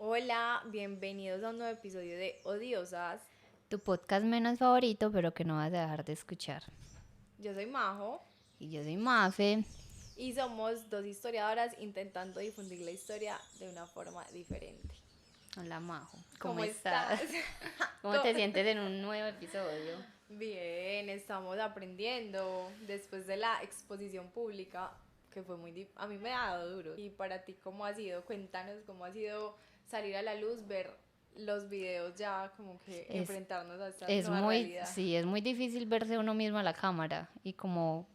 Hola, bienvenidos a un nuevo episodio de Odiosas. Tu podcast menos favorito, pero que no vas a dejar de escuchar. Yo soy Majo Y yo soy Mafe. y somos dos historiadoras intentando difundir la historia de una forma diferente. Hola Majo, ¿cómo ¿Cómo estás? estás? ¿Cómo Co- te sientes en un nuevo episodio? Bien, estamos aprendiendo después de la exposición pública que fue a mí me ha dado duro. Y para ti, ¿cómo ha sido? Cuéntanos cómo ha sido salir a la luz, ver los videos ya, como que Es, enfrentarnos a esta es nueva muy, realidad. sí, es muy difícil verse uno mismo a la cámara y como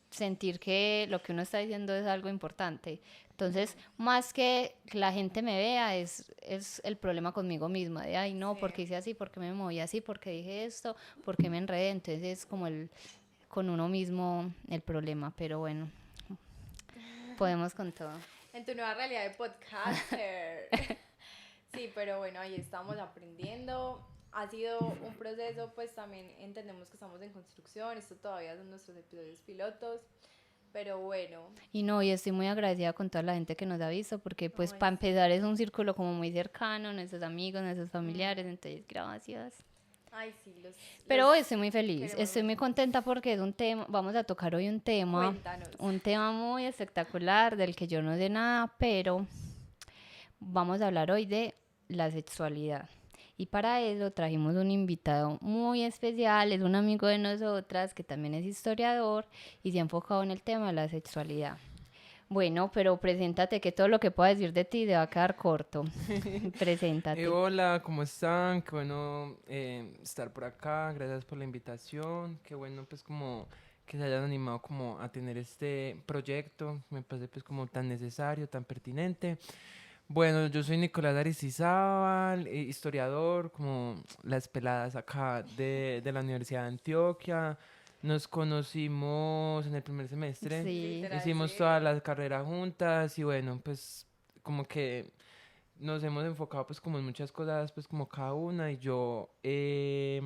sentir que lo que uno está diciendo es algo importante. Entonces, más que la gente me vea, es el problema conmigo misma, de, ay, no, ¿por qué Sí. hice así? ¿Por qué me moví así? ¿Por qué dije esto? ¿Por qué me enredé? Entonces, es como con uno mismo el problema, pero bueno, podemos con todo. En tu nueva realidad de podcaster. Sí, pero bueno, ahí estamos aprendiendo. Ha sido un proceso, pues también entendemos que estamos en construcción. Esto todavía son nuestros episodios pilotos. Pero bueno, Y no, y estoy muy agradecida con toda la gente que nos ha visto, porque pues ay, para sí. empezar es un círculo como muy cercano, nuestros amigos, nuestros familiares, Mm, entonces gracias. ay, sí, los Pero hoy estoy muy feliz, queremos estoy muy mucho. contenta porque es un tema, vamos a tocar hoy Cuéntanos. un tema muy espectacular del que yo no sé nada, pero vamos a hablar hoy de la sexualidad. Y para eso trajimos un invitado muy especial, es un amigo de nosotras que también es historiador y se ha enfocado en el tema de la sexualidad. Bueno, pero preséntate, que todo lo que pueda decir de ti te va a quedar corto. Preséntate. Hola, ¿cómo están? Qué bueno estar por acá, gracias por la invitación, qué bueno pues como que se hayan animado como a tener este proyecto, me parece pues como tan necesario, tan pertinente. Bueno, yo soy Nicolás Aristizábal, historiador, como las peladas acá de la Universidad de Antioquia. Nos conocimos en el primer semestre, Sí, Literal, hicimos toda sí. la carrera juntas y bueno, pues como que nos hemos enfocado pues como en muchas cosas pues como cada una y yo he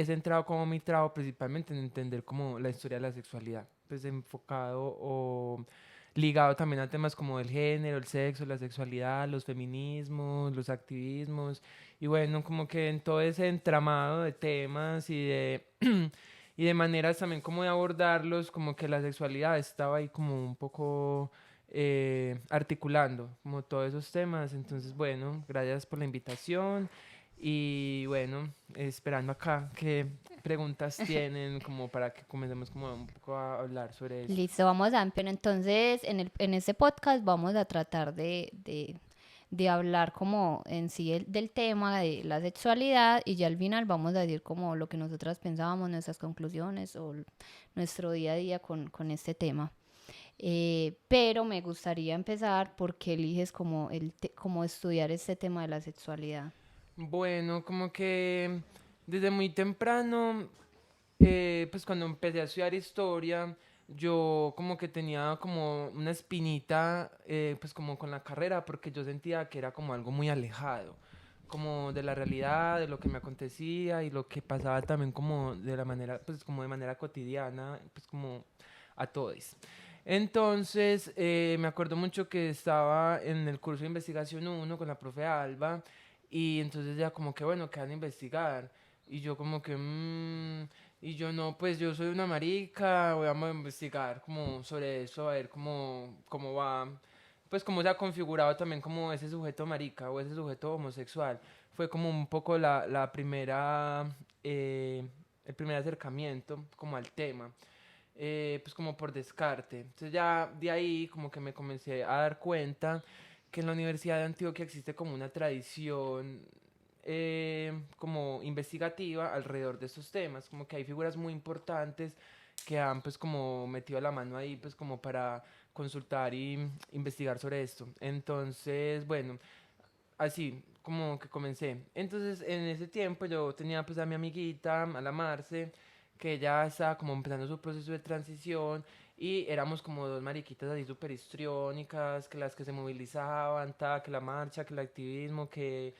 centrado como mi trabajo principalmente en entender como la historia de la sexualidad, pues enfocado o ligado también a temas como el género, el sexo, la sexualidad, los feminismos, los activismos y bueno, como que en todo ese entramado de temas y de y de maneras también como de abordarlos, como que la sexualidad estaba ahí como un poco articulando como todos esos temas. Entonces, bueno, gracias por la invitación y bueno, esperando acá qué preguntas tienen como para que comencemos como un poco a hablar sobre esto. listo, vamos a empezar. Entonces, en este podcast vamos a tratar de hablar como en sí del tema de la sexualidad y ya al final vamos a decir como lo que nosotras pensábamos, nuestras conclusiones o nuestro día a día con este tema. Pero me gustaría empezar porque eliges como, como estudiar este tema de la sexualidad. Bueno, como que desde muy temprano, pues cuando empecé a estudiar historia, yo como que tenía como una espinita, pues como con la carrera, porque yo sentía que era como algo muy alejado, como de la realidad, de lo que me acontecía y lo que pasaba también como de la manera, pues como de manera cotidiana, pues como a todos. Entonces, me acuerdo mucho que estaba en el curso de investigación uno con la profe Alba y entonces ya como que bueno, que van a investigar. Y yo como que, y yo no, pues yo soy una marica, voy a investigar como sobre eso, a ver cómo va, pues cómo se ha configurado también como ese sujeto marica o ese sujeto homosexual. Fue como un poco la primera, el primer acercamiento como al tema, pues como por descarte. Entonces ya de ahí como que me comencé a dar cuenta que en la Universidad de Antioquia existe como una tradición como investigativa alrededor de estos temas, como que hay figuras muy importantes que han pues como metido la mano ahí pues como para consultar y investigar sobre esto. Entonces, bueno, así como que comencé. Entonces, en ese tiempo yo tenía pues a mi amiguita, a la Marce, que ella estaba como empezando su proceso de transición y éramos como dos mariquitas así súper histriónicas, que las que se movilizaban, que la marcha, que el activismo, que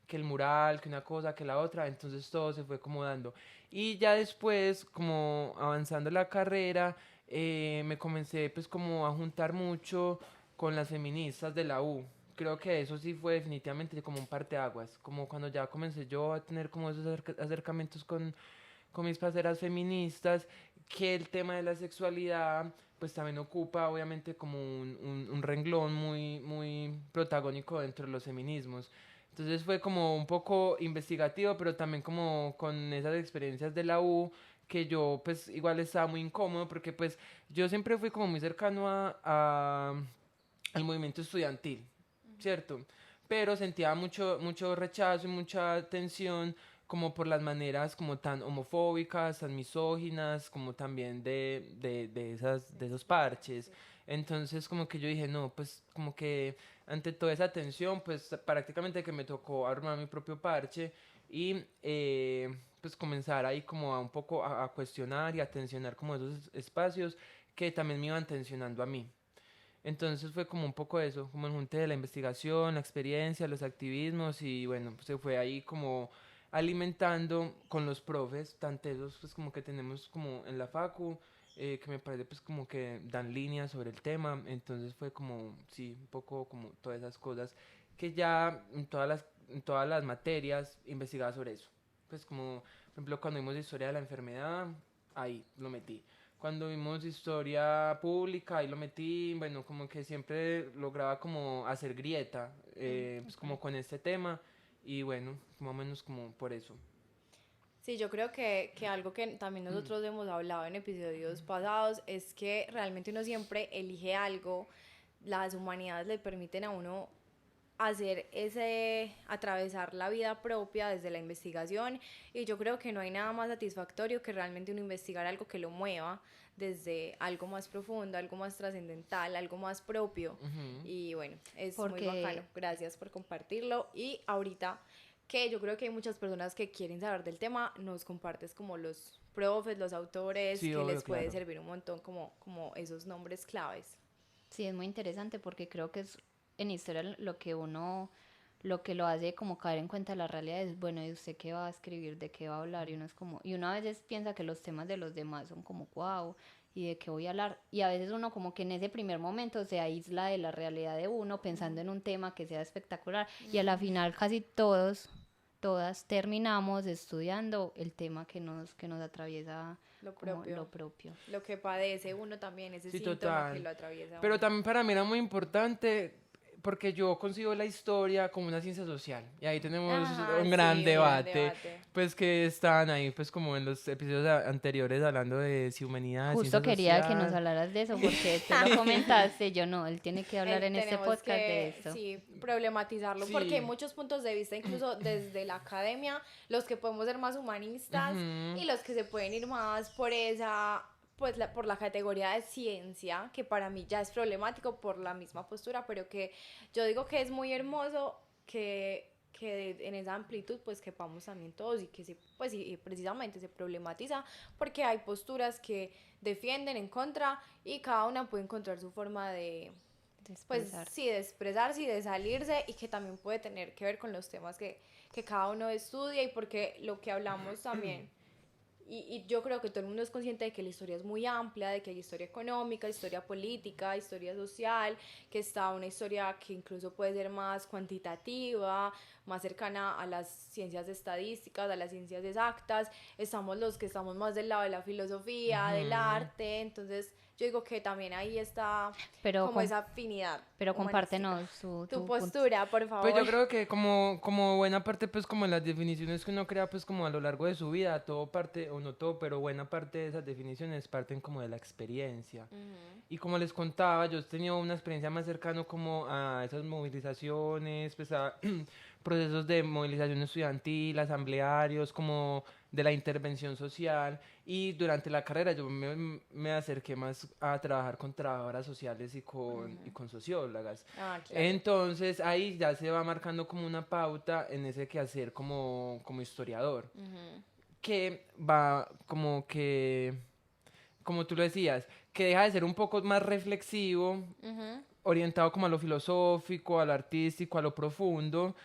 el mural, que una cosa, que la otra, entonces todo se fue como dando. Y ya después, como avanzando la carrera, me comencé pues como a juntar mucho con las feministas de la U, creo que eso sí fue definitivamente como un parteaguas, como cuando ya comencé yo a tener como esos acercamientos con mis parceras feministas, que el tema de la sexualidad pues también ocupa obviamente como un renglón muy protagónico dentro de los feminismos. Entonces fue como un poco investigativo, pero también como con esas experiencias de la U, que yo pues igual estaba muy incómodo, porque pues yo siempre fui como muy cercano al movimiento estudiantil, ¿cierto? Pero sentía mucho rechazo y mucha tensión como por las maneras como tan homofóbicas, tan misóginas, como también de esos parches. Entonces como que yo dije, no, pues como que ante toda esa tensión, pues prácticamente que me tocó armar mi propio parche y pues comenzar ahí como a un poco a cuestionar y a tensionar como esos espacios que también me iban tensionando a mí. Entonces fue como un poco eso, como el junte de la investigación, la experiencia, los activismos y bueno, pues se fue ahí como alimentando con los profes, tanto esos pues como que tenemos como en la facu, que me parece pues como que dan líneas sobre el tema, entonces fue como, sí, un poco como todas esas cosas que ya en todas las materias investigaba sobre eso. Pues como, por ejemplo, cuando vimos historia de la enfermedad, ahí lo metí. Cuando vimos historia pública, ahí lo metí, bueno, como que siempre lograba como hacer grieta, pues como con este tema, y bueno, más o menos como por eso. Sí, yo creo que algo que también nosotros hemos hablado en episodios pasados es que realmente uno siempre elige algo, las humanidades le permiten a uno hacer atravesar la vida propia desde la investigación y yo creo que no hay nada más satisfactorio que realmente uno investigar algo que lo mueva desde algo más profundo, algo más trascendental, algo más propio Ujú. y bueno, es muy bacano, Porque gracias por compartirlo y ahorita que yo creo que hay muchas personas que quieren saber del tema, nos compartes como los profes, los autores, Sí, que obvio, les puede claro. servir un montón como esos nombres claves. sí, es muy interesante porque creo que es en historia lo que uno, lo que lo hace como caer en cuenta de la realidad es, bueno, ¿y usted qué va a escribir? ¿De qué va a hablar? Y uno es como, y uno a veces piensa que los temas de los demás son como, wow, ¿y de qué voy a hablar? Y a veces uno como que en ese primer momento se aísla de la realidad de uno pensando en un tema que sea espectacular y a la final casi todos, todas terminamos estudiando el tema que nos atraviesa Lo como lo propio, propio. lo que padece uno también, ese Sí, síntoma que total. lo atraviesa a Pero uno. también para mí era muy importante porque yo consigo la historia como una ciencia social. Y ahí tenemos Ajá, un gran sí, un gran debate, debate. pues que están ahí, pues como en los episodios anteriores hablando de si humanidad, Justo ciencia quería que nos social. hablaras de eso porque tú lo comentaste, yo no, él tiene que hablar en este Tenemos podcast de que, esto. sí, problematizarlo porque hay Sí. muchos puntos de vista, incluso desde la academia, los que podemos ser más humanistas Ujú. y los que se pueden ir más por esa, pues por la categoría de ciencia, que para mí ya es problemático por la misma postura, pero que yo digo que es muy hermoso que en esa amplitud pues quepamos también todos y que se, pues y precisamente se problematiza porque hay posturas que defienden en contra y cada una puede encontrar su forma de, De pues expresarse. sí, de expresarse y de salirse y que también puede tener que ver con los temas que cada uno estudia y porque lo que hablamos también y yo creo que todo el mundo es consciente de que la historia es muy amplia, de que hay historia económica, historia política, historia social, que está una historia que incluso puede ser más cuantitativa, más cercana a las ciencias estadísticas, a las ciencias exactas. Estamos los que estamos más del lado de la filosofía, del Ujú. arte, entonces yo digo que también ahí está Pero, como esa afinidad pero humanística. compártenos Tu tu punto. postura, por Pues favor. yo creo que como buena parte, pues como las definiciones que uno crea, pues como a lo largo de su vida, todo parte, o no todo, pero buena parte de esas definiciones parten como de la experiencia. Ujú, Y como les contaba, yo he tenido una experiencia más cercana como a esas movilizaciones, pues a procesos de movilización estudiantil, asamblearios, como de la intervención social. Y durante la carrera yo me acerqué más a trabajar con trabajadoras sociales y ujú. con sociólogas. Ah, claro. Entonces ahí ya se va marcando como una pauta en ese quehacer como historiador, Ujú, que va como que, como tú lo decías, que deja de ser un poco más reflexivo, ujú. orientado como a lo filosófico, a lo artístico, a lo profundo,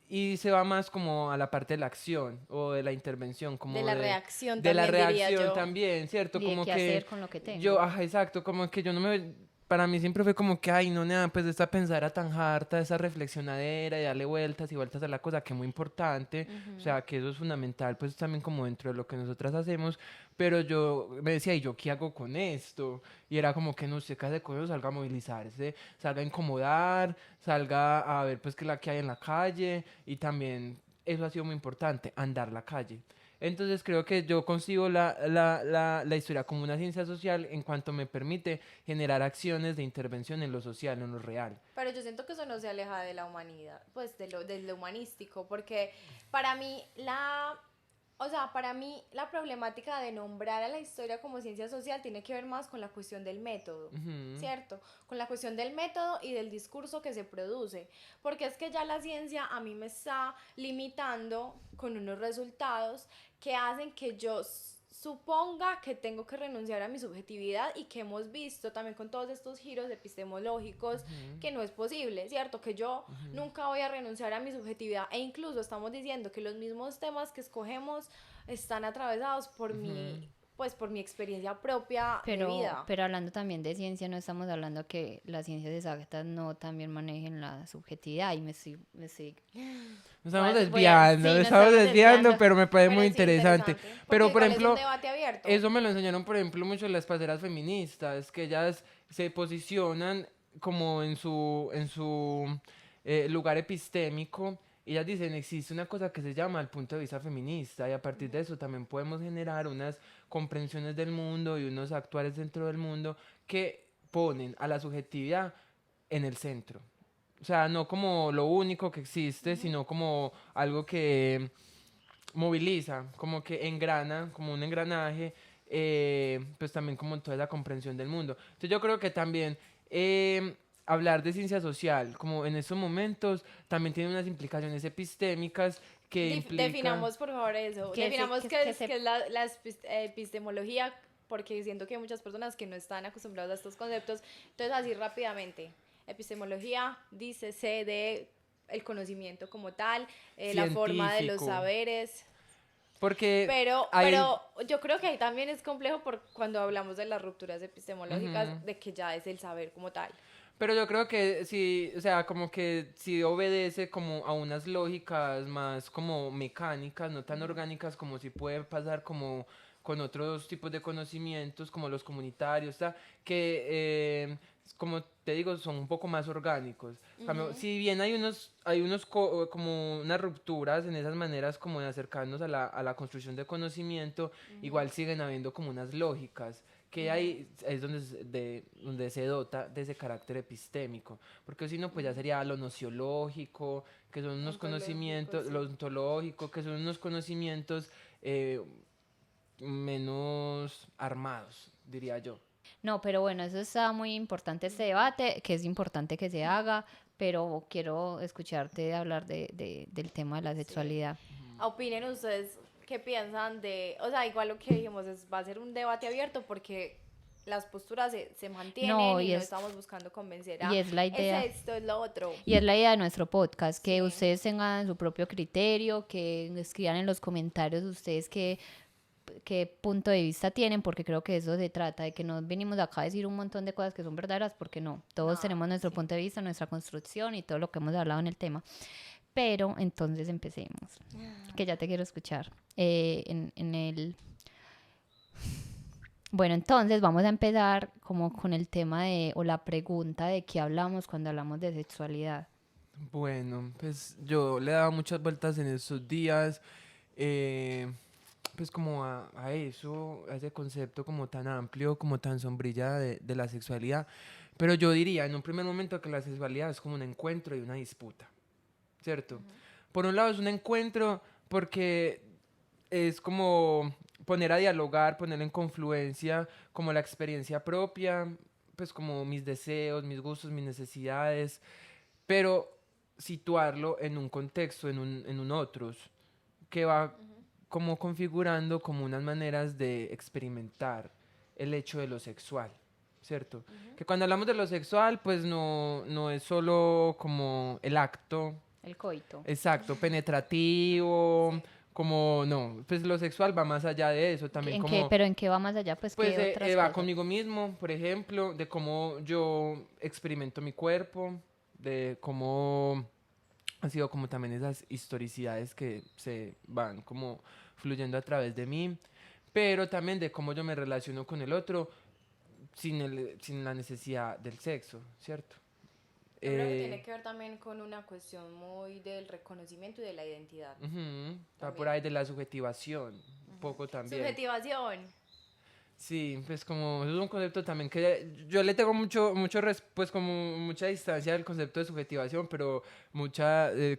y se va más como a la parte de la acción o de la intervención, De como la reacción de la también diría reacción yo. también, ¿cierto? ¿Y de Como qué que hacer con lo que yo, tengo? ajá, exacto, como que yo no me para mí siempre fue como que, ay, no, nada, pues esta pensadera tan harta, esa reflexionadera y darle vueltas y vueltas a la cosa, que es muy importante, o sea, que eso es fundamental, pues también como dentro de lo que nosotras hacemos, pero yo me decía, ¿y yo qué hago con esto? Y era como que no sé qué hace con eso, salga a movilizarse, salga a incomodar, salga a ver pues qué es la que hay en la calle, y también eso ha sido muy importante, andar la calle. Entonces creo que yo consigo la historia como una ciencia social en cuanto me permite generar acciones de intervención en lo social, en lo real. Pero yo siento que eso no se aleja de la humanidad, pues de lo humanístico, porque para mí o sea, para mí la problemática de nombrar a la historia como ciencia social tiene que ver más con la cuestión del método, Ujú, ¿cierto? Con la cuestión del método y del discurso que se produce, porque es que ya la ciencia a mí me está limitando con unos resultados que hacen que yo suponga que tengo que renunciar a mi subjetividad y que hemos visto también con todos estos giros epistemológicos ujú, que no es posible, ¿cierto? Que yo ujú. nunca voy a renunciar a mi subjetividad e incluso estamos diciendo que los mismos temas que escogemos están atravesados por Ujú. pues por mi experiencia propia de vida. Pero hablando también de ciencia, no estamos hablando que las ciencias exactas no también manejen la subjetividad y sí, Nos nos estamos estamos desviando, desviando. pero me parece Pero muy sí, interesante. interesante, porque Pero, por igual es un ejemplo, debate abierto. eso me lo enseñaron, por ejemplo, mucho las parceras feministas, que ellas se posicionan como en su lugar epistémico. Y ellas dicen, existe una cosa que se llama el punto de vista feminista, y a partir de eso también podemos generar unas comprensiones del mundo y unos actuales dentro del mundo que ponen a la subjetividad en el centro. O sea, no como lo único que existe, sino como algo que moviliza, como que engrana, como un engranaje, pues también como toda la comprensión del mundo. Entonces yo creo que también hablar de ciencia social, como en estos momentos, también tiene unas implicaciones epistémicas que implican... Definamos por favor eso, Que se, definamos que, qué que es, se, qué es la epistemología, porque siento que hay muchas personas que no están acostumbradas a estos conceptos. Entonces, así rápidamente, epistemología dice se de el conocimiento como tal, la forma de los científico, saberes, porque hay... pero yo creo que ahí también es complejo por cuando hablamos de las rupturas epistemológicas, Ujú. de que ya es el saber como tal. Pero yo creo que sí, o sea, como que sí obedece como a unas lógicas más como mecánicas, no tan orgánicas como si puede pasar como con otros tipos de conocimientos, como los comunitarios, ¿tá? Que, como te digo, son un poco más orgánicos. Cambio, Ujú. si bien hay unos como unas rupturas en esas maneras como de acercarnos a la construcción de conocimiento, igual siguen habiendo como unas lógicas que ahí es donde se dota de ese carácter epistémico, porque si no, pues ya sería lo nociológico, que son unos Ontológico, conocimientos, sí. lo ontológico, que son unos conocimientos eh, menos armados, diría yo. No, pero bueno, eso está muy importante este debate, que es importante que se haga, pero quiero escucharte hablar del tema de la Sí. sexualidad. Opinen ustedes qué piensan de, o sea, igual lo que dijimos va a ser un debate abierto porque las posturas se mantienen No, y no estamos buscando convencer y a, es la es idea. esto, es lo otro. Y es la idea de nuestro podcast, que Sí, ustedes tengan su propio criterio, que escriban en los comentarios ustedes qué punto de vista tienen, porque creo que eso se trata, de que no venimos acá a decir un montón de cosas que son verdaderas, porque no, todos no, tenemos nuestro sí. punto de vista, nuestra construcción y todo lo que hemos hablado en el tema. Pero entonces empecemos, que ya te quiero escuchar. En el... Bueno, entonces vamos a empezar como con el tema o la pregunta de qué hablamos cuando hablamos de sexualidad. Bueno, pues yo le he dado muchas vueltas en estos días, eh, pues como a eso, a ese concepto como tan amplio, como tan sombrilla de la sexualidad. Pero yo diría en un primer momento que la sexualidad es como un encuentro y una disputa, ¿cierto? Por un lado es un encuentro porque es como poner a dialogar, poner en confluencia como la experiencia propia, pues como mis deseos, mis gustos, mis necesidades, pero situarlo en un contexto, en un otros, que va como configurando como unas maneras de experimentar el hecho de lo sexual, ¿cierto? Que cuando hablamos de lo sexual, pues no es solo como el acto, El coito. exacto, penetrativo, Sí. como, no, pues lo sexual va más allá de eso, también ¿En como... qué, pero en qué va más allá? Pues, Pues ¿qué otras va cosas? conmigo mismo, por ejemplo, de cómo yo experimento mi cuerpo, de cómo han sido como también esas historicidades que se van como fluyendo a través de mí, pero también de cómo yo me relaciono con el otro sin la necesidad del sexo, ¿cierto? Yo creo que tiene Eh, que ver también con una cuestión muy del reconocimiento y de la identidad Va por también. ahí de la subjetivación, un Ujú. poco también. Subjetivación. Sí, pues como es un concepto también que yo le tengo pues como mucha distancia al concepto de subjetivación, pero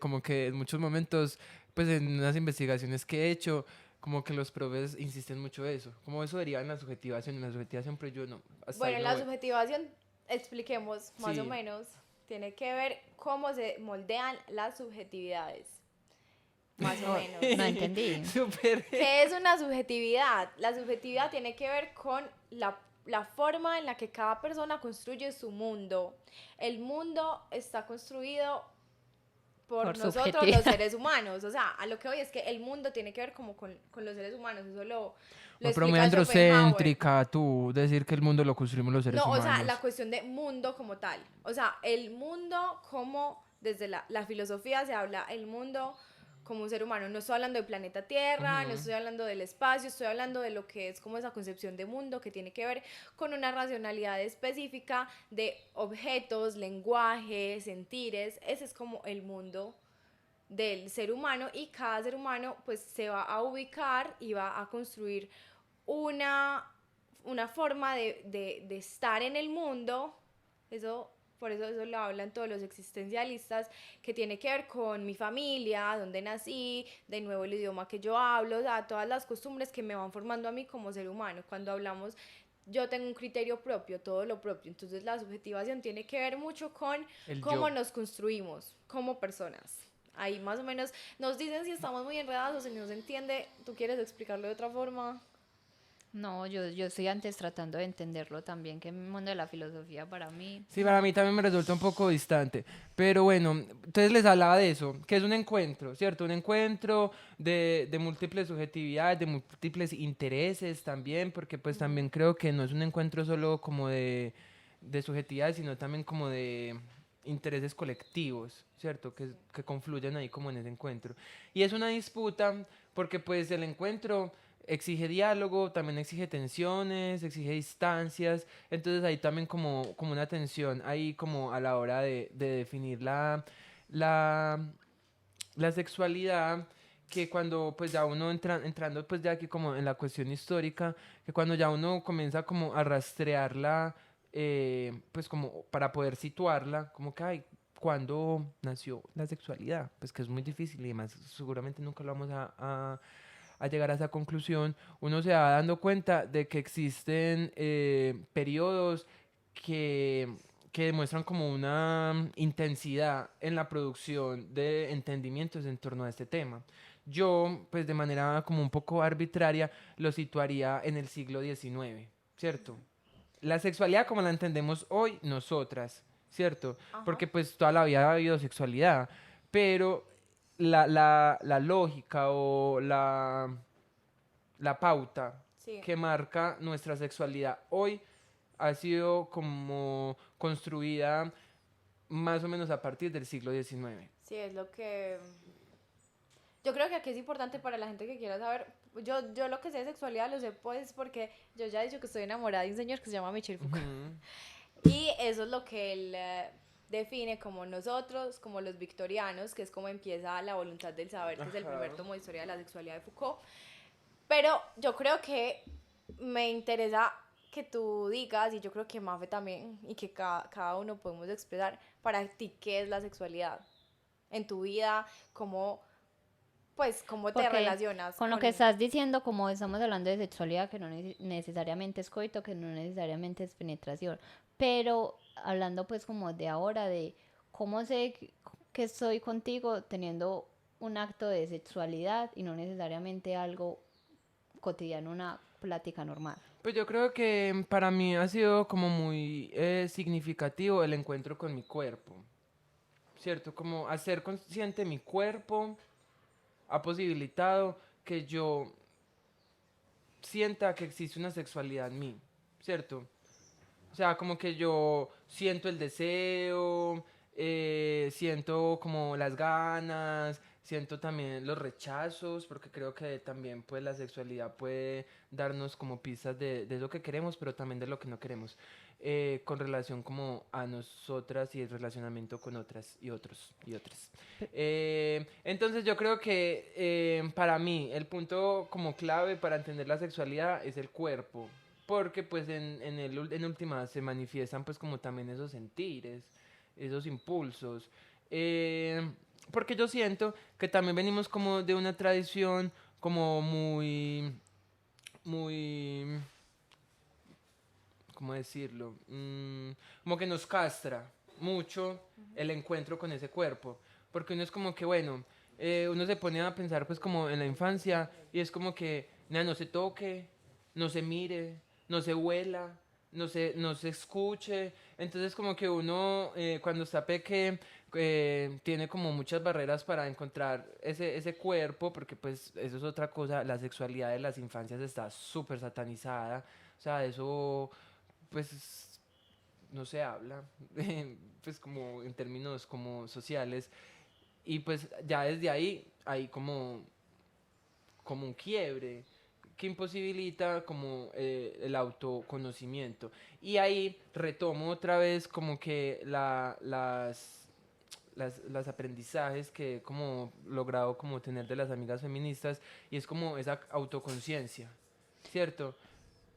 como que en muchos momentos, pues en unas investigaciones que he hecho, como que los profes insisten mucho eso, como eso deriva en la subjetivación, pero yo no, hasta ahí Bueno, en no la voy. subjetivación, expliquemos más o Sí. menos, tiene que ver cómo se moldean las subjetividades, más o menos. No entendí. Súper. ¿Qué es una subjetividad? La subjetividad tiene que ver con la forma en la que cada persona construye su mundo. El mundo está construido por Por nosotros los subjetividad. seres humanos. O sea, a lo que voy es que el mundo tiene que ver como con los seres humanos. Eso lo Bueno, pero muy explica Schopenhauer. androcéntrica, tú decir que el mundo lo construimos los seres No, o sea, la humanos. cuestión de mundo como tal. O sea, el mundo como desde la filosofía se habla el mundo como un ser humano. No estoy hablando del planeta Tierra, no Ujú. estoy hablando del espacio, estoy hablando de lo que es como esa concepción de mundo que tiene que ver con una racionalidad específica de objetos, lenguaje, sentires. Ese es como el mundo del ser humano y cada ser humano pues se va a ubicar y va a construir una, una forma de estar en el mundo, eso, por eso eso lo hablan todos los existencialistas, que tiene que ver con mi familia, dónde nací, de nuevo el idioma que yo hablo, o sea, todas las costumbres que me van formando a mí como ser humano. Cuando hablamos, yo tengo un criterio propio, todo lo propio, entonces la subjetivación tiene que ver mucho con El cómo yo. nos construimos como personas. Ahí más o menos nos dicen si estamos muy enredados o si no se entiende. ¿Tú quieres explicarlo de otra forma? No, yo estoy antes tratando de entenderlo también, que el mundo de la filosofía para mí. Sí, para mí también me resulta un poco distante. Pero bueno, entonces les hablaba de eso, que es un encuentro, ¿cierto? Un encuentro de múltiples subjetividades, de múltiples intereses también, porque pues también creo que no es un encuentro solo como de subjetividades, sino también como de intereses colectivos, ¿cierto? Que confluyen ahí como en ese encuentro. Y es una disputa porque pues el encuentro exige diálogo, también exige tensiones, exige distancias, entonces ahí también como una tensión, ahí como a la hora de definir la, la sexualidad, que cuando pues ya uno entrando pues ya aquí como en la cuestión histórica, que cuando ya uno comienza como a rastrearla, pues como para poder situarla, como que hay, ¿cuándo nació la sexualidad? Pues que es muy difícil y además seguramente nunca lo vamos a llegar a esa conclusión, uno se va dando cuenta de que existen periodos que, que demuestran como una intensidad en la producción de entendimientos en torno a este tema. Yo, pues de manera como un poco arbitraria, lo situaría en el siglo XIX, ¿cierto? La sexualidad como la entendemos hoy nosotras, ¿cierto? Ajá. Porque pues toda la vida ha habido sexualidad, pero la lógica o la pauta Sí, que marca nuestra sexualidad hoy ha sido como construida más o menos a partir del siglo XIX. sí, es lo que... Yo creo que aquí es importante para la gente que quiera saber. Yo lo que sé de sexualidad lo sé pues porque yo ya he dicho que estoy enamorada de un señor que se llama Michel Foucault. Ujú. Y eso es lo que él define como nosotros, como los victorianos, que es como empieza la voluntad del saber, que es el Ajá. primer tomo de historia de la sexualidad de Foucault. Pero yo creo que me interesa que tú digas, y yo creo que Mafe también, y que cada uno podemos expresar para ti qué es la sexualidad en tu vida, cómo, pues, cómo te Porque relacionas con lo con... que estás diciendo, como estamos hablando de sexualidad, que no necesariamente es coito, que no necesariamente es penetración, pero hablando pues como de ahora, de cómo sé que estoy contigo teniendo un acto de sexualidad y no necesariamente algo cotidiano, una plática normal. Pues yo creo que para mí ha sido como muy significativo el encuentro con mi cuerpo, ¿cierto? Como hacer consciente mi cuerpo ha posibilitado que yo sienta que existe una sexualidad en mí, ¿cierto? O sea, como que yo siento el deseo, siento como las ganas, siento también los rechazos, porque creo que también pues la sexualidad puede darnos como pistas de lo que queremos, pero también de lo que no queremos, con relación como a nosotras y el relacionamiento con otras y otros y otras. Entonces yo creo que para mí el punto como clave para entender la sexualidad es el cuerpo, porque pues en última se manifiestan pues como también esos sentires, esos impulsos. Eh, Porque yo siento que también venimos como de una tradición como muy, ¿cómo decirlo? Como que nos castra mucho el encuentro con ese cuerpo. Porque uno es como que, bueno, uno se pone a pensar pues como en la infancia y es como que, nada, no se toque, no se mire, no se huela, no se escuche. Entonces como que uno cuando está peque tiene como muchas barreras para encontrar ese cuerpo, porque pues eso es otra cosa, la sexualidad de las infancias está súper satanizada. O sea, eso pues no se habla, pues como en términos como sociales, y pues ya desde ahí hay como un quiebre que imposibilita como el autoconocimiento. Y ahí retomo otra vez como que las aprendizajes que he como logrado como tener de las amigas feministas, y es como esa autoconciencia, ¿cierto?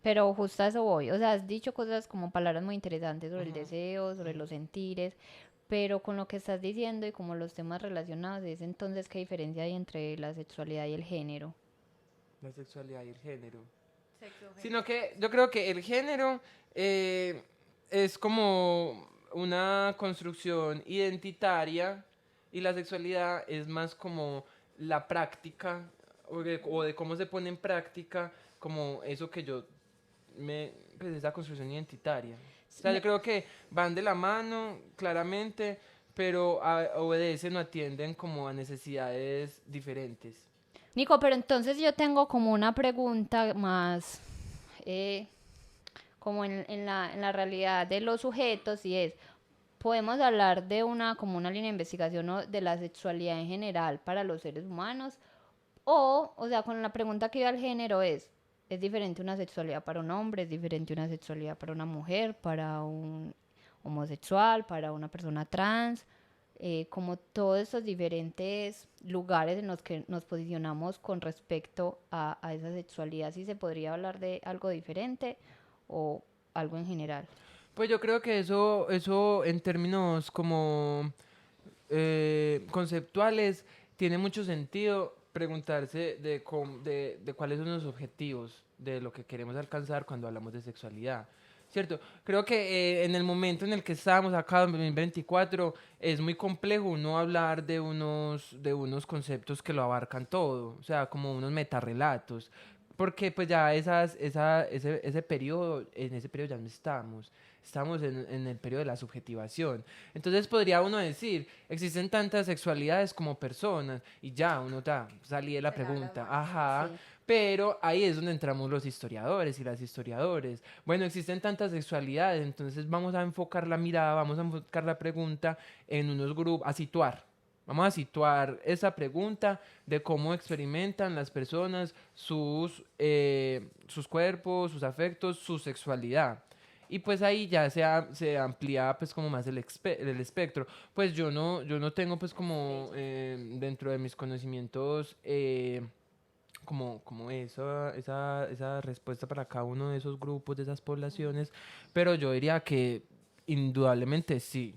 Pero justo a eso voy. O sea, has dicho cosas como palabras muy interesantes sobre el Ujú, deseo, sobre ujú. los sentires, pero con lo que estás diciendo y como los temas relacionados, es entonces qué diferencia hay entre la sexualidad y el género. La sexualidad y el género. Sexo, Sino género. que yo creo que el género eh, es como una construcción identitaria, y la sexualidad es más como la práctica o de cómo se pone en práctica como eso que yo pues esa construcción identitaria. O sea, yo creo que van de la mano claramente, pero obedecen o atienden como a necesidades diferentes. Nico, pero entonces yo tengo como una pregunta más eh, como en la realidad de los sujetos y es, podemos hablar de una como una línea de investigación o de la sexualidad en general para los seres humanos o sea, con la pregunta que iba al género es diferente una sexualidad para un hombre, es diferente una sexualidad para una mujer, para un homosexual, para una persona trans, como todos esos diferentes lugares en los que nos posicionamos con respecto a esa sexualidad, si se podría hablar de algo diferente o algo en general. Pues yo creo que eso en términos como conceptuales tiene mucho sentido preguntarse de cuáles son los objetivos de lo que queremos alcanzar cuando hablamos de sexualidad. ¿Cierto? Creo que en el momento en el que estamos acá en 2024 es muy complejo no hablar de unos conceptos que lo abarcan todo, o sea, como unos metarrelatos, porque pues ya ese periodo, en ese periodo ya no estamos en el periodo de la subjetivación. Entonces podría uno decir, existen tantas sexualidades como personas, y ya uno salí de la Se lava las pregunta, manos. ajá, Sí. pero ahí es donde entramos los historiadores y las historiadores. Bueno, existen tantas sexualidades, entonces vamos a enfocar la mirada, vamos a enfocar la pregunta en unos grupos, a situar. Vamos a situar esa pregunta de cómo experimentan las personas sus cuerpos, sus afectos, su sexualidad. Y pues ahí ya se amplía pues como más el espectro. Pues yo no tengo pues como dentro de mis conocimientos como esa respuesta para cada uno de esos grupos, de esas poblaciones, pero yo diría que indudablemente sí,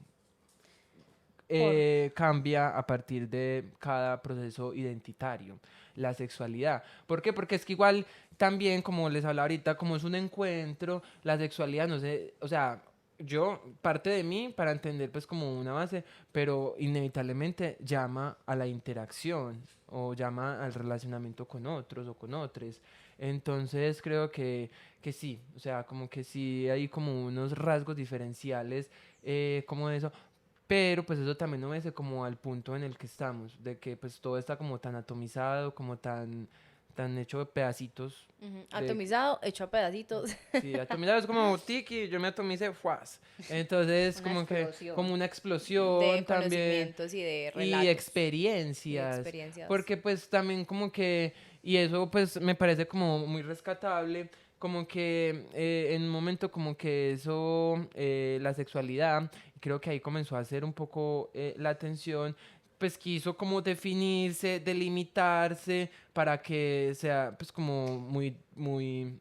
Por, cambia a partir de cada proceso identitario, la sexualidad. ¿Por qué? Porque es que igual también, como les hablaba ahorita, como es un encuentro, la sexualidad no sé, o sea, yo, parte de mí para entender pues como una base, pero inevitablemente llama a la interacción o llama al relacionamiento con otros o con otros. Entonces creo que sí, o sea, como que sí hay como unos rasgos diferenciales como eso, pero pues eso también obedece como al punto en el que estamos, de que pues todo está como tan atomizado, como tan hecho de pedacitos. Atomizado, hecho a pedacitos. Sí, atomizado es como tiki, yo me atomicé, fuas. Entonces, Una como que, explosión. como una De explosión también. conocimientos y de Y relatos. Y experiencias. experiencias. Porque pues también como que, y eso pues me parece como muy rescatable, como que en un momento como que eso, la sexualidad, creo que ahí comenzó a hacer un poco la atención, pues quiso como definirse, delimitarse para que sea pues como muy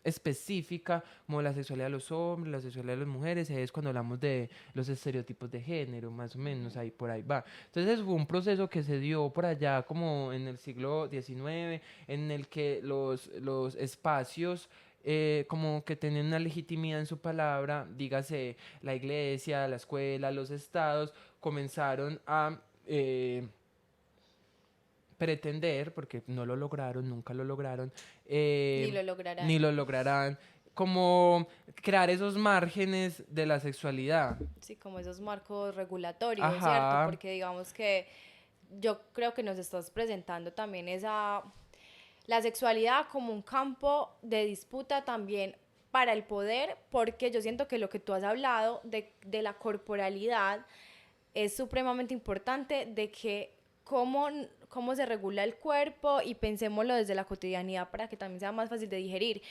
específica, como la sexualidad de los hombres, la sexualidad de las mujeres, y ahí es cuando hablamos de los estereotipos de género, más o menos, ahí por ahí va. Entonces fue un proceso que se dio por allá como en el siglo XIX, en el que los espacios como que tenían una legitimidad en su palabra, dígase la iglesia, la escuela, los estados, comenzaron a pretender, porque no lo lograron, nunca lo lograron, Ni lo lograrán. ni lo lograrán, como crear esos márgenes de la sexualidad. Sí, como esos marcos regulatorios, ¿cierto? Ajá. Porque digamos que yo creo que nos estás presentando también la sexualidad como un campo de disputa también para el poder, porque yo siento que lo que tú has hablado de la corporalidad es supremamente importante, de que cómo se regula el cuerpo, y pensémoslo desde la cotidianidad para que también sea más fácil de digerir.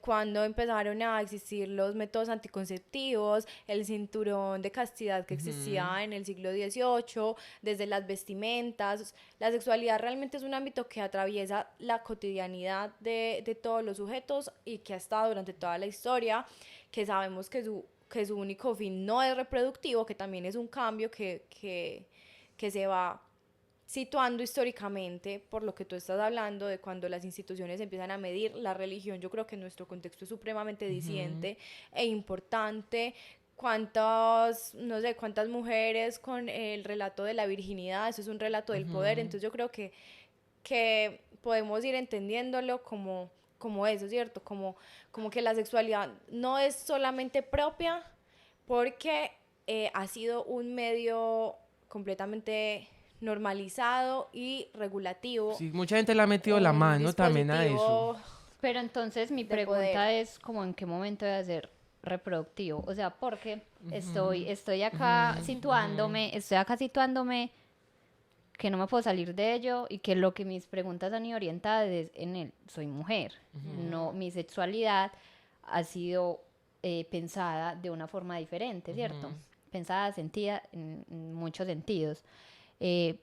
Cuando empezaron a existir los métodos anticonceptivos, el cinturón de castidad que existía en el siglo XVIII, desde las vestimentas, la sexualidad realmente es un ámbito que atraviesa la cotidianidad de todos los sujetos y que ha estado durante toda la historia, que sabemos que su único fin no es reproductivo, que también es un cambio que se va situando históricamente, por lo que tú estás hablando de cuando las instituciones empiezan a medir la religión. Yo creo que en nuestro contexto es supremamente diciente e importante. No sé, cuántas mujeres con el relato de la virginidad, eso es un relato del poder. Entonces yo creo que podemos ir entendiéndolo como eso, ¿cierto? Como que la sexualidad no es solamente propia porque ha sido un medio completamente normalizado y regulativo, Sí, mucha gente le ha metido la un mano también a eso. dispositivo Pero entonces mi de pregunta poder. es como en qué momento de ser reproductivo. O sea, porque estoy acá situándome que no me puedo salir de ello y que lo que mis preguntas han ido orientadas es en el soy mujer. No, mi sexualidad ha sido pensada de una forma diferente, ¿cierto? Pensada, sentida en muchos sentidos.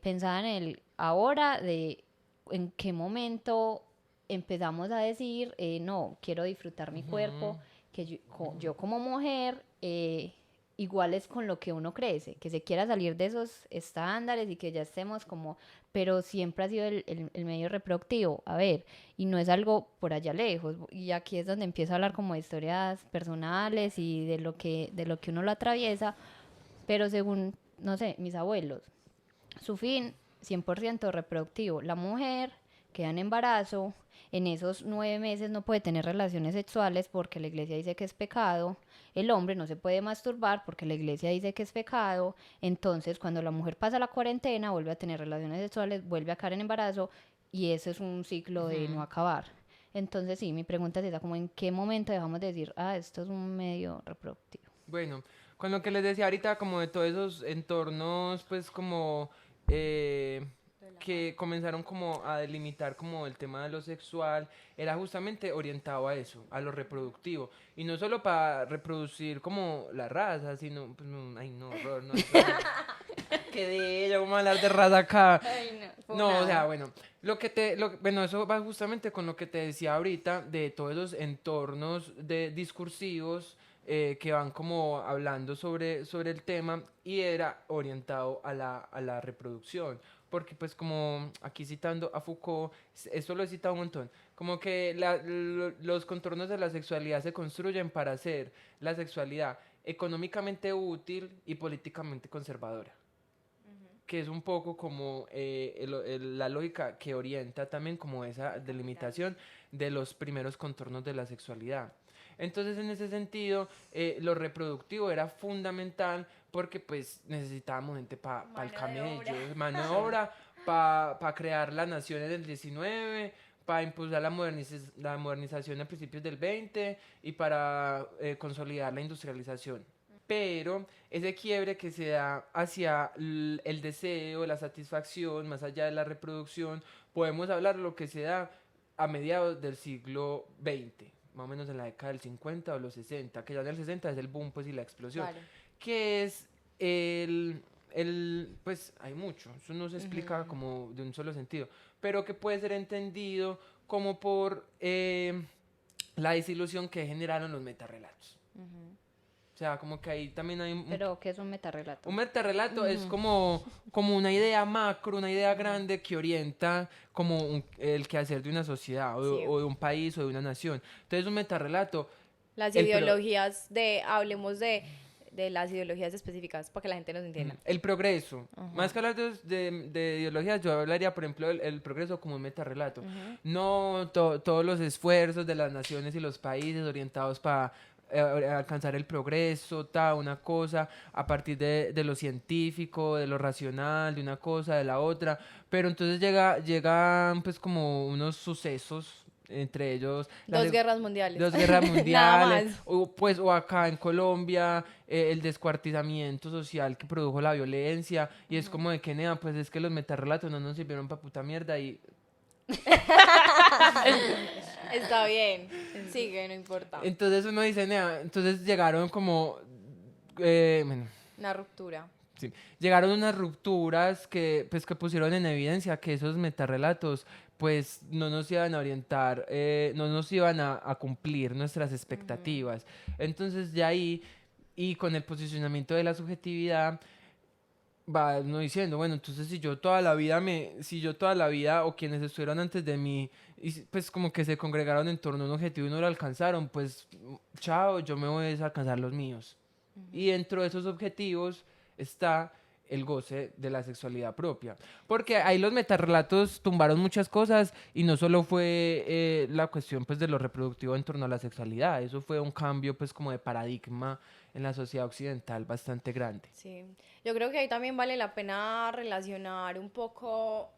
Pensada en el ahora de en qué momento empezamos a decir, no, quiero disfrutar mi cuerpo, que yo como mujer, igual es con lo que uno crece, que se quiera salir de esos estándares y que ya estemos como, pero siempre ha sido el medio reproductivo, a ver, y no es algo por allá lejos, y aquí es donde empiezo a hablar como de historias personales y de lo que uno lo atraviesa, pero según, no sé, mis abuelos, su fin 100% reproductivo. La mujer queda en embarazo, en esos 9 meses no puede tener relaciones sexuales porque la iglesia dice que es pecado. El hombre no se puede masturbar porque la iglesia dice que es pecado. Entonces, cuando la mujer pasa la cuarentena, vuelve a tener relaciones sexuales, vuelve a caer en embarazo y ese es un ciclo de no acabar. Entonces, sí, mi pregunta es esa, como en qué momento dejamos de decir, esto es un medio reproductivo. Bueno, con lo que les decía ahorita, como de todos esos entornos, pues como que comenzaron como a delimitar como el tema de lo sexual, era justamente orientado a eso, a lo reproductivo. Y no solo para reproducir como la raza, sino, pues, ay no, horror, no, eso que de ella, vamos a hablar de raza acá. No, o sea, bueno, bueno, eso va justamente con lo que te decía ahorita de todos esos entornos de discursivos que van como hablando sobre el tema y era orientado a la reproducción. Porque pues como aquí citando a Foucault, esto lo he citado un montón, como que los contornos de la sexualidad se construyen para hacer la sexualidad económicamente útil y políticamente conservadora, que es un poco como la lógica que orienta también como esa delimitación de los primeros contornos de la sexualidad. Entonces, en ese sentido, lo reproductivo era fundamental porque pues necesitábamos gente para el Mano de camello, obra. mano de obra, para crear la nación en el 19, para impulsar la modernización a principios del 20 y para consolidar la industrialización. Pero ese quiebre que se da hacia el deseo, la satisfacción, más allá de la reproducción, podemos hablar de lo que se da a mediados del siglo XX, más o menos en la década del 50 o los 60, que ya en el 60 es el boom pues y la explosión, Claro. que es pues hay mucho, eso no se explica como de un solo sentido, pero que puede ser entendido como por la desilusión que generaron los metarrelatos. O sea, como que ahí también hay Pero, ¿qué es un metarrelato? un metarrelato es como una idea macro, una idea grande que orienta como el quehacer de una sociedad Sí. o de un país o de una nación. Entonces un metarrelato, Las El ideologías hablemos de las ideologías específicas para que la gente nos entienda. el progreso, más que hablar de ideologías, yo hablaría, por ejemplo, el progreso como un metarrelato. No todos los esfuerzos de las naciones y los países orientados para alcanzar el progreso, una cosa, a partir de lo científico, de lo racional, de una cosa, de la otra, pero entonces llegan pues como unos sucesos, entre ellos Dos guerras mundiales. dos guerras Nada mundiales, más. o acá en Colombia, el descuartizamiento social que produjo la violencia, y es como de que, nea, pues es que los metarrelatos no nos sirvieron para puta mierda, y Está bien. Sigue, no importa. entonces uno dice, nea, entonces llegaron como, bueno, Una ruptura. sí, llegaron unas rupturas que pusieron en evidencia que esos metarrelatos pues no nos iban a orientar, no nos iban a cumplir nuestras expectativas. Entonces de ahí, y con el posicionamiento de la subjetividad, va uno diciendo, bueno, entonces si yo toda la vida o quienes estuvieron antes de mí, pues como que se congregaron en torno a un objetivo y no lo alcanzaron, pues chao, yo me voy a alcanzar los míos. Y dentro de esos objetivos está el goce de la sexualidad propia. Porque ahí los metarrelatos tumbaron muchas cosas y no solo fue la cuestión pues de lo reproductivo en torno a la sexualidad, eso fue un cambio pues como de paradigma en la sociedad occidental bastante grande. Sí. Yo creo que ahí también vale la pena relacionar un poco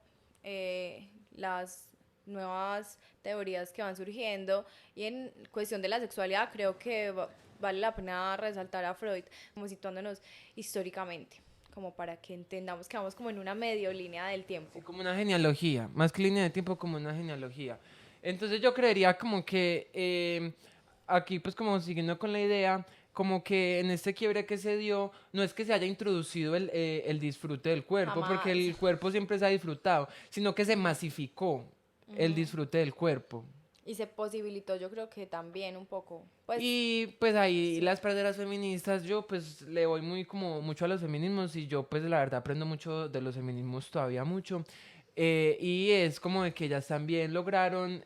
las nuevas teorías que van surgiendo y en cuestión de la sexualidad creo que vale la pena resaltar a Freud como situándonos históricamente, como para que entendamos que vamos como en una medio línea del tiempo. Sí, como una genealogía, más que línea de tiempo, como una genealogía. Entonces yo creería como que aquí pues como siguiendo con la idea, como que en este quiebre que se dio, no es que se haya introducido el disfrute del cuerpo, porque Jamás. el cuerpo siempre se ha disfrutado, sino que se masificó el disfrute del cuerpo. Y se posibilitó, yo creo que también un poco, pues, Y pues ahí sí. las praderas feministas, yo pues le voy muy como mucho a los feminismos y yo pues la verdad aprendo mucho de los feminismos todavía mucho. Y es como de que ellas también lograron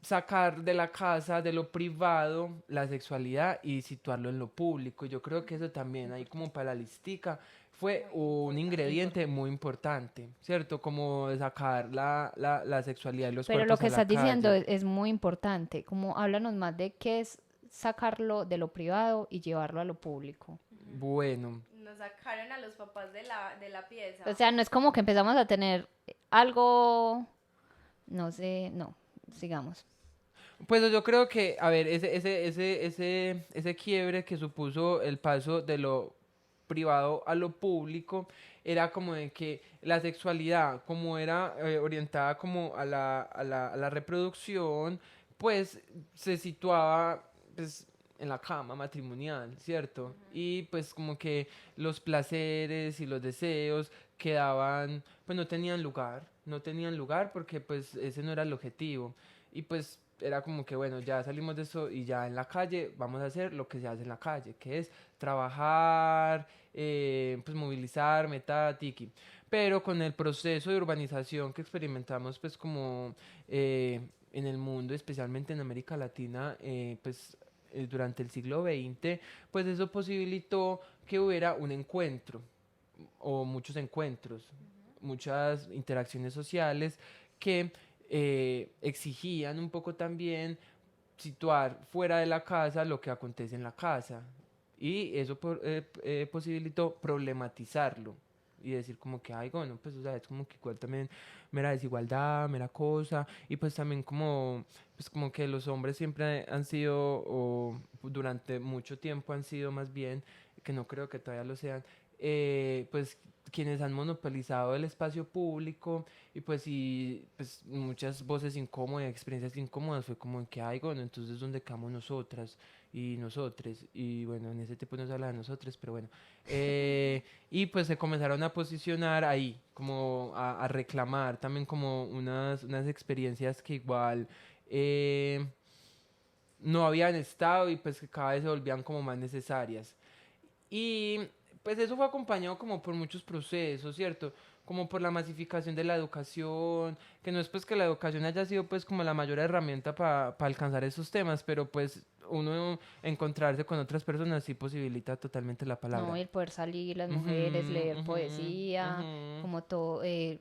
sacar de la casa, de lo privado, la sexualidad y situarlo en lo público. Yo creo que eso también, ahí como para la listica, fue un ingrediente muy importante, ¿cierto? Como de sacar la sexualidad y los Pero lo cuerpos que a la estás diciendo calle. es muy importante. Como háblanos más de qué es sacarlo de lo privado y llevarlo a lo público. Bueno. Nos sacaron a los papás de la pieza. O sea, no es como que empezamos a tener algo, no sé, no, sigamos. Pues yo creo que, a ver, ese quiebre que supuso el paso de lo privado a lo público era como de que la sexualidad, como era orientada como a la reproducción, pues se situaba pues, en la cama matrimonial, ¿cierto? Y pues como que los placeres y los deseos quedaban, pues no tenían lugar porque pues ese no era el objetivo. Y pues era como que, bueno, ya salimos de eso y ya en la calle vamos a hacer lo que se hace en la calle, que es trabajar, pues movilizar, meta, tiki. Pero con el proceso de urbanización que experimentamos, pues como en el mundo, especialmente en América Latina, pues durante el siglo XX, pues eso posibilitó que hubiera un encuentro o muchos encuentros, muchas interacciones sociales que exigían un poco también situar fuera de la casa lo que acontece en la casa y eso posibilitó problematizarlo y decir como que, ay, bueno, pues, o sea, es como que igual también mera desigualdad, mera cosa, y pues también como, pues como que los hombres siempre han sido, o durante mucho tiempo han sido más bien, que no creo que todavía lo sean, pues quienes han monopolizado el espacio público y pues y pues muchas voces incómodas, experiencias incómodas fue como que, ay, bueno, entonces ¿dónde quedamos nosotras y nosotres? Y bueno, en ese tiempo no se habla de nosotros, pero bueno. Y pues se comenzaron a posicionar ahí, como a reclamar también como unas experiencias que igual no habían estado y pues que cada vez se volvían como más necesarias. Y pues eso fue acompañado como por muchos procesos, ¿cierto? Como por la masificación de la educación, que no es pues que la educación haya sido pues como la mayor herramienta para alcanzar esos temas, pero pues uno encontrarse con otras personas sí posibilita totalmente la No, palabra. y el poder salir, las Ujú, mujeres, leer ujú, poesía, ujú. como todo, Hablar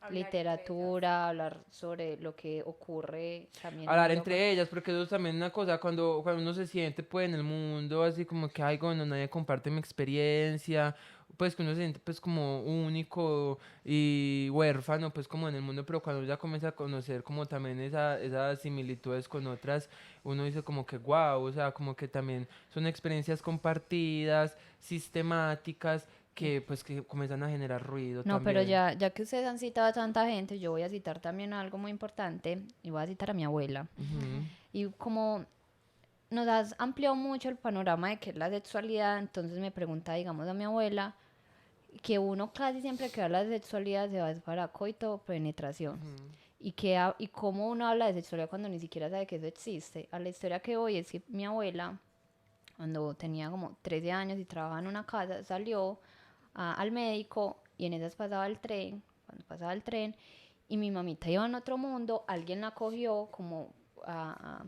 entre ellas. literatura, hablar sobre lo que ocurre también en Hablar el hogar. entre ellas, porque eso es también una cosa, cuando uno se siente pues en el mundo, así como que, ay, bueno, nadie comparte mi experiencia, pues que uno se siente pues como único y huérfano pues como en el mundo, pero cuando ya comienza a conocer como también esas similitudes con otras, uno dice como que wow, o sea, como que también son experiencias compartidas, sistemáticas, que pues que comienzan a generar ruido No, pero también. ya que ustedes han citado a tanta gente, yo voy a citar también algo muy importante y voy a citar a mi abuela. Ujú, Y como nos has ampliado mucho el panorama de qué es la sexualidad, entonces me pregunta, digamos, a mi abuela, que uno casi siempre que habla de sexualidad se va para coito, penetración. ujú, Y cómo uno habla de sexualidad cuando ni siquiera sabe que eso existe. A la historia que voy es que mi abuela, cuando tenía como 13 años y trabajaba en una casa, salió al médico y en esas pasaba el tren, cuando pasaba el tren, y mi mamita iba en otro mundo, alguien la cogió como a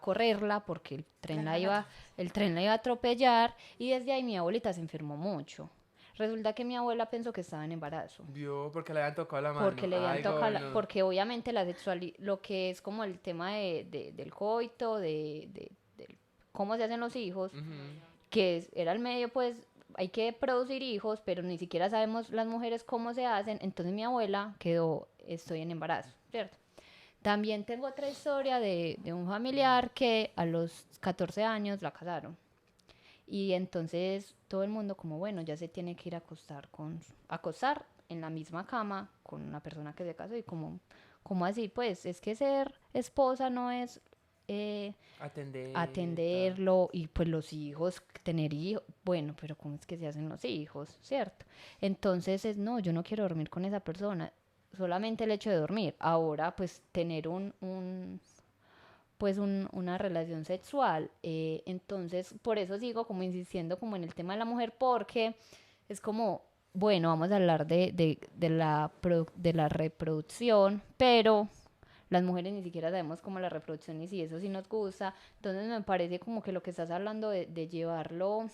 correrla porque el tren la iba a atropellar y desde ahí mi abuelita se enfermó mucho. Resulta que mi abuela pensó que estaba en embarazo vio, porque le habían tocado la porque mano. le habían Ay, tocado, no. porque obviamente la sexualidad, lo que es como el tema del coito, cómo se hacen los hijos, Ujú. era el medio, pues hay que producir hijos, pero ni siquiera sabemos las mujeres cómo se hacen, entonces mi abuela quedó, estoy en embarazo, ¿cierto? También tengo otra historia de un familiar que a los 14 años la casaron. Y entonces todo el mundo como, bueno, ya se tiene que ir a acostar en la misma cama con una persona que se casó y como así, pues es que ser esposa no es Atender, tal. atenderlo y pues los hijos, tener hijos, bueno, pero ¿cómo es que se hacen los hijos, cierto? Entonces no, yo no quiero dormir con esa persona, solamente el hecho de dormir. Ahora pues tener una relación sexual. Entonces, por eso sigo como insistiendo como en el tema de la mujer, porque es como, bueno, vamos a hablar de la reproducción, pero las mujeres ni siquiera sabemos cómo la reproducción y si eso sí nos gusta. Entonces me parece como que lo que estás hablando de llevarlo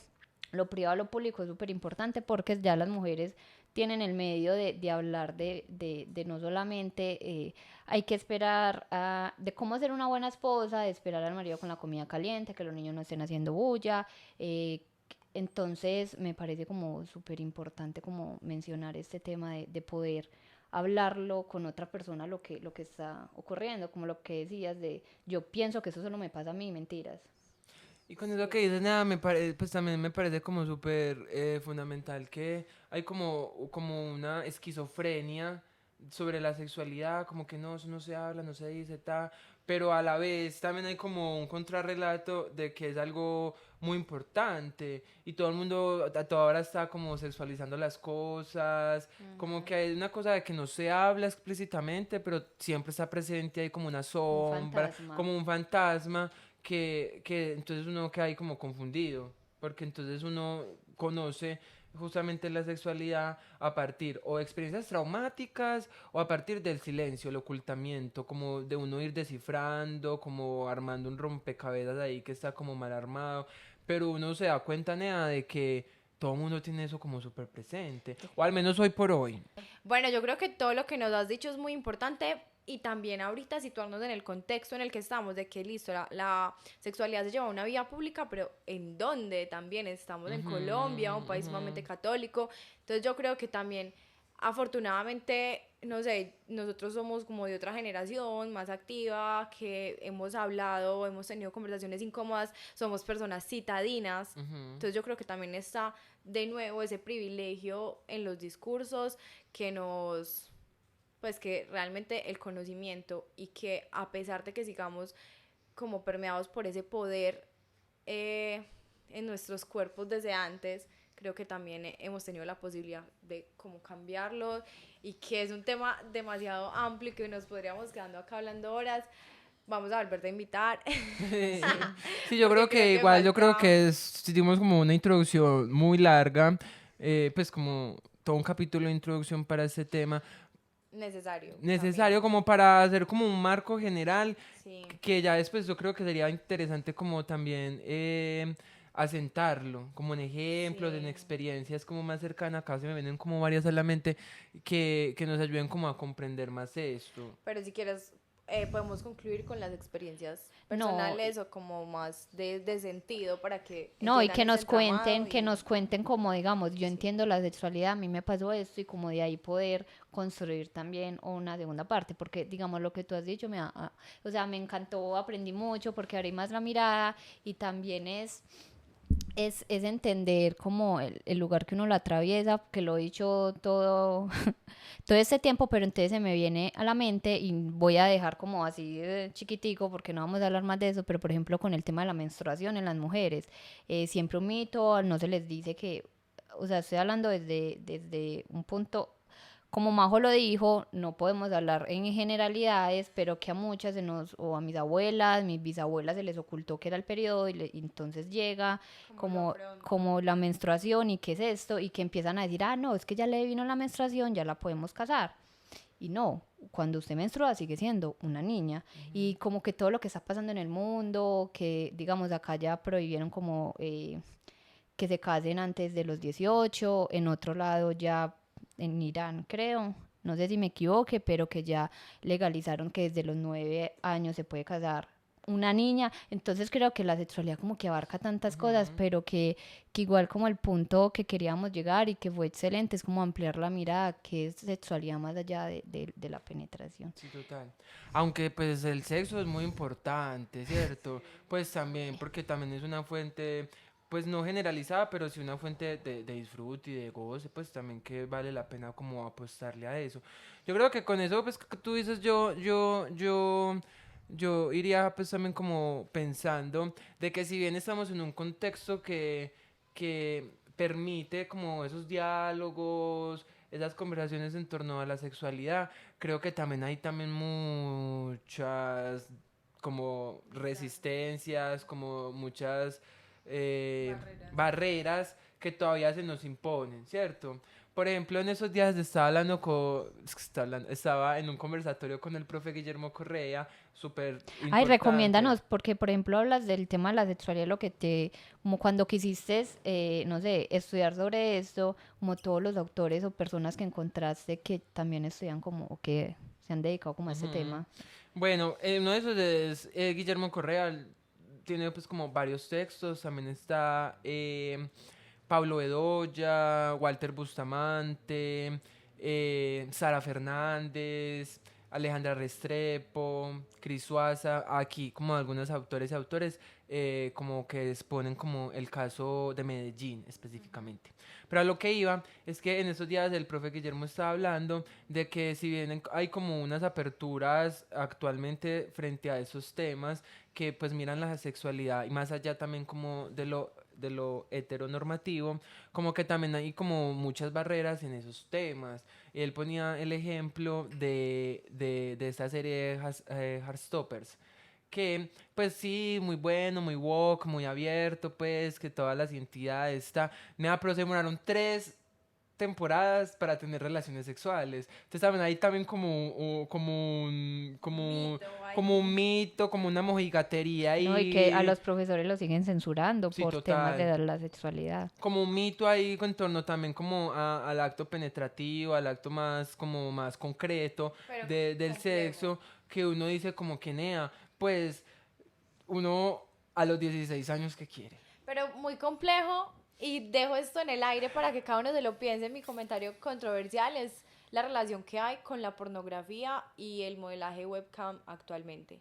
lo privado a lo público es súper importante porque ya las mujeres tienen el medio de hablar de no solamente hay que esperar de cómo ser una buena esposa, de esperar al marido con la comida caliente, que los niños no estén haciendo bulla. Entonces me parece como súper importante como mencionar este tema de poder hablarlo con otra persona lo que está ocurriendo, como lo que decías de yo pienso que eso solo me pasa a mí, mentiras. Y con eso que dices, nada, pues también me parece como súper fundamental que hay como una esquizofrenia sobre la sexualidad, como que no, eso no se habla, no se dice, pero a la vez también hay como un contrarrelato de que es algo muy importante y todo el mundo a toda hora está como sexualizando las cosas, como que hay una cosa de que no se habla explícitamente, pero siempre está presente ahí como una Un sombra, fantasma. como un fantasma que entonces uno queda ahí como confundido, porque entonces uno conoce justamente la sexualidad a partir o de experiencias traumáticas o a partir del silencio, el ocultamiento, como de uno ir descifrando, como armando un rompecabezas ahí que está como mal armado, pero uno se da cuenta, Nea, de que todo el mundo tiene eso como súper presente, o al menos hoy por hoy. Bueno, yo creo que todo lo que nos has dicho es muy importante, y también ahorita situarnos en el contexto en el que estamos, de que listo, la sexualidad se lleva a una vía pública, pero ¿en dónde? También estamos en Colombia, un país sumamente católico, entonces yo creo que también, afortunadamente, no sé, nosotros somos como de otra generación, más activa, que hemos hablado, hemos tenido conversaciones incómodas, somos personas citadinas, entonces yo creo que también está de nuevo ese privilegio en los discursos que nos, pues que realmente el conocimiento y que a pesar de que sigamos como permeados por ese poder en nuestros cuerpos desde antes, creo que también hemos tenido la posibilidad de como cambiarlo y que es un tema demasiado amplio y que nos podríamos quedando acá hablando horas. Vamos a volver a invitar. Sí, yo creo que igual, yo creo que hicimos como una introducción muy larga, pues como todo un capítulo de introducción para este tema. Necesario como para hacer como un marco general, sí, que ya después yo creo que sería interesante como también asentarlo, como en ejemplos, sí. en experiencias como más cercanas. Acá se me vienen como varias a la mente que nos ayuden como a comprender más esto. Pero si quieres, podemos concluir con las experiencias No, personales o como más de sentido para que no, y entiendan que ese nos cuenten, entramado que y nos cuenten como, digamos, yo sí. entiendo la sexualidad, a mí me pasó esto y como de ahí poder construir también una segunda parte, porque digamos lo que tú has dicho, o sea, me encantó, aprendí mucho porque abrí más la mirada y también es entender como el lugar que uno lo atraviesa, que lo he dicho todo, todo este tiempo, pero entonces se me viene a la mente y voy a dejar como así chiquitico porque no vamos a hablar más de eso, pero por ejemplo con el tema de la menstruación en las mujeres, siempre un mito, no se les dice que, o sea, estoy hablando desde un punto como Majo lo dijo, no podemos hablar en generalidades, pero que a muchas o a mis abuelas, mis bisabuelas se les ocultó que era el periodo y entonces llega como la menstruación y qué es esto y que empiezan a decir, ah, no, es que ya le vino la menstruación, ya la podemos casar. Y no, cuando usted menstrua sigue siendo una niña. Y como que todo lo que está pasando en el mundo, que digamos acá ya prohibieron como que se casen antes de los 18, en otro lado ya en Irán creo, no sé si me equivoque, pero que ya legalizaron que desde los 9 años se puede casar una niña, entonces creo que la sexualidad como que abarca tantas cosas, pero que igual como el punto que queríamos llegar y que fue excelente es como ampliar la mirada, que es sexualidad más allá de la penetración. Sí, total. Aunque pues el sexo es muy importante, ¿cierto? Pues también, porque también es una fuente, pues no generalizada, pero sí una fuente de disfrute y de goce, pues también que vale la pena como apostarle a eso. Yo creo que con eso, pues que tú dices, yo iría pues también como pensando de que si bien estamos en un contexto que permite como esos diálogos, esas conversaciones en torno a la sexualidad, creo que también hay también muchas como resistencias, como muchas barreras que todavía se nos imponen, ¿cierto? Por ejemplo, en esos días estaba hablando estaba en un conversatorio con el profe Guillermo Correa, súper Ay, importante. recomiéndanos, porque por ejemplo hablas del tema de la sexualidad, lo que como cuando quisiste, no sé, estudiar sobre esto, como todos los autores o personas que encontraste que también estudian como, o que se han dedicado como a este Ujú. tema. Bueno, uno de esos es Guillermo Correa, tiene pues como varios textos, también está Pablo Bedoya, Walter Bustamante, Sara Fernández, Alejandra Restrepo, Cris Suaza, aquí como algunos autores y autores como que exponen como el caso de Medellín específicamente. Pero a lo que iba es que en esos días el profe Guillermo estaba hablando de que si bien hay como unas aperturas actualmente frente a esos temas que pues miran la sexualidad y más allá también como de lo heteronormativo, como que también hay como muchas barreras en esos temas. Y él ponía el ejemplo de esta serie de Heartstoppers, que pues sí, muy bueno, muy woke, muy abierto, pues que todas las identidades está. Nada, pero se demoraron 3 temporadas para tener relaciones sexuales. Entonces también hay también como un mito, como una mojigatería No, y que a ahí. los profesores los siguen censurando Sí, por temas de total. la sexualidad. Como un mito ahí en torno también como al acto penetrativo, al acto más como más concreto Pero del complejo. sexo, que uno dice como que nea, pues uno a los 16 años que quiere. Pero muy complejo, y dejo esto en el aire para que cada uno se lo piense. Mi comentario controversial es la relación que hay con la pornografía y el modelaje webcam actualmente.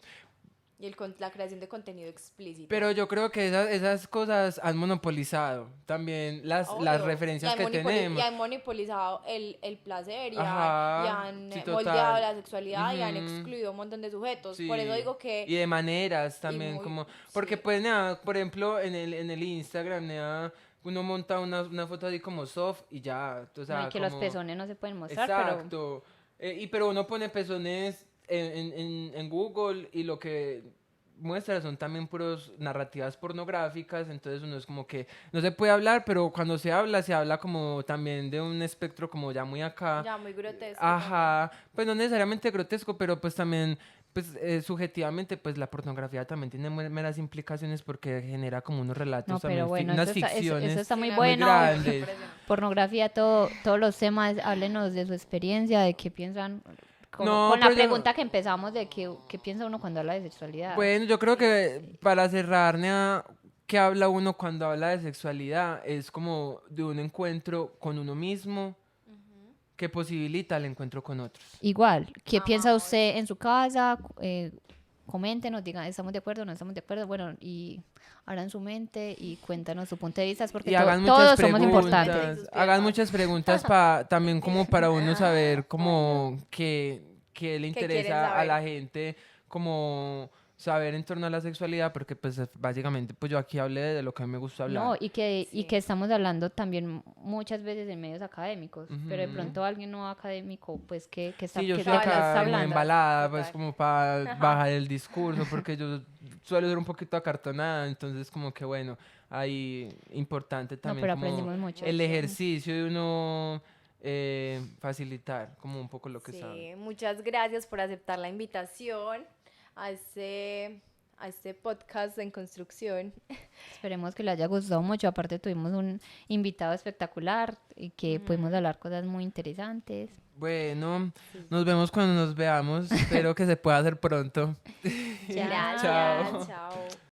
Y la creación de contenido explícito. Pero yo creo que esas cosas han monopolizado también las Obvio. referencias Y que y tenemos. han monopolizado el placer Ajá, y han sí, moldeado total. la sexualidad y han Ujú. excluido un montón de sujetos. Por eso Sí, digo que... y de maneras Y también, muy... como, porque Sí. pues nada, por ejemplo, en el Instagram, nada, uno monta una foto así como soft y ya, o No, y sea, que los como, pezones no se pueden mostrar, pero exacto, pero uno pone pezones en Google y lo que muestra son también puros narrativas pornográficas, entonces uno es como que no se puede hablar, pero cuando se habla como también de un espectro como ya muy acá. Ya muy grotesco también. Ajá, pues no necesariamente grotesco, pero pues también, pues subjetivamente, pues la pornografía también tiene meras implicaciones porque genera como unos relatos no, pero también, bueno, unas eso ficciones está Sí, muy no, muy bueno. grandes. impresionante. Pornografía, todos los temas, háblenos de su experiencia, de qué piensan, No, con la pero yo, pregunta que empezamos de qué piensa uno cuando habla de sexualidad. bueno, yo creo que para cerrar, Nea, ¿qué habla uno cuando habla de sexualidad? Es como de un encuentro con uno mismo que posibilita el encuentro con otros. Igual, ¿qué piensa Amamos. usted en su casa? Coméntenos, digan, ¿estamos de acuerdo? ¿No estamos de acuerdo? Bueno, y abran su mente y cuéntanos su punto de vista, porque Y hagan todos muchas somos importantes. preguntas, hagan muchas preguntas también como para uno saber como que le ¿Qué quieren interesa a la saber? gente, como saber en torno a la sexualidad, porque pues básicamente pues yo aquí hablé de lo que a mí me gusta No, hablar. y que Sí. estamos hablando también muchas veces en medios académicos, pero de Ujú. pronto alguien no académico, pues que está, Sí, yo que estoy está acá muy hablando. embalada, pues Total. como para Ajá. bajar el discurso, porque yo suelo ser un poquito acartonada, entonces como que bueno, ahí importante No, también pero como aprendimos mucho. el ejercicio de uno facilitar como un poco lo que sabe. Sí, muchas gracias por aceptar la invitación a este podcast en construcción. Esperemos que le haya gustado mucho. Aparte tuvimos un invitado espectacular y que pudimos hablar cosas muy interesantes. Bueno, nos vemos cuando nos veamos, espero que se pueda hacer pronto. Gracias, Chao. chao.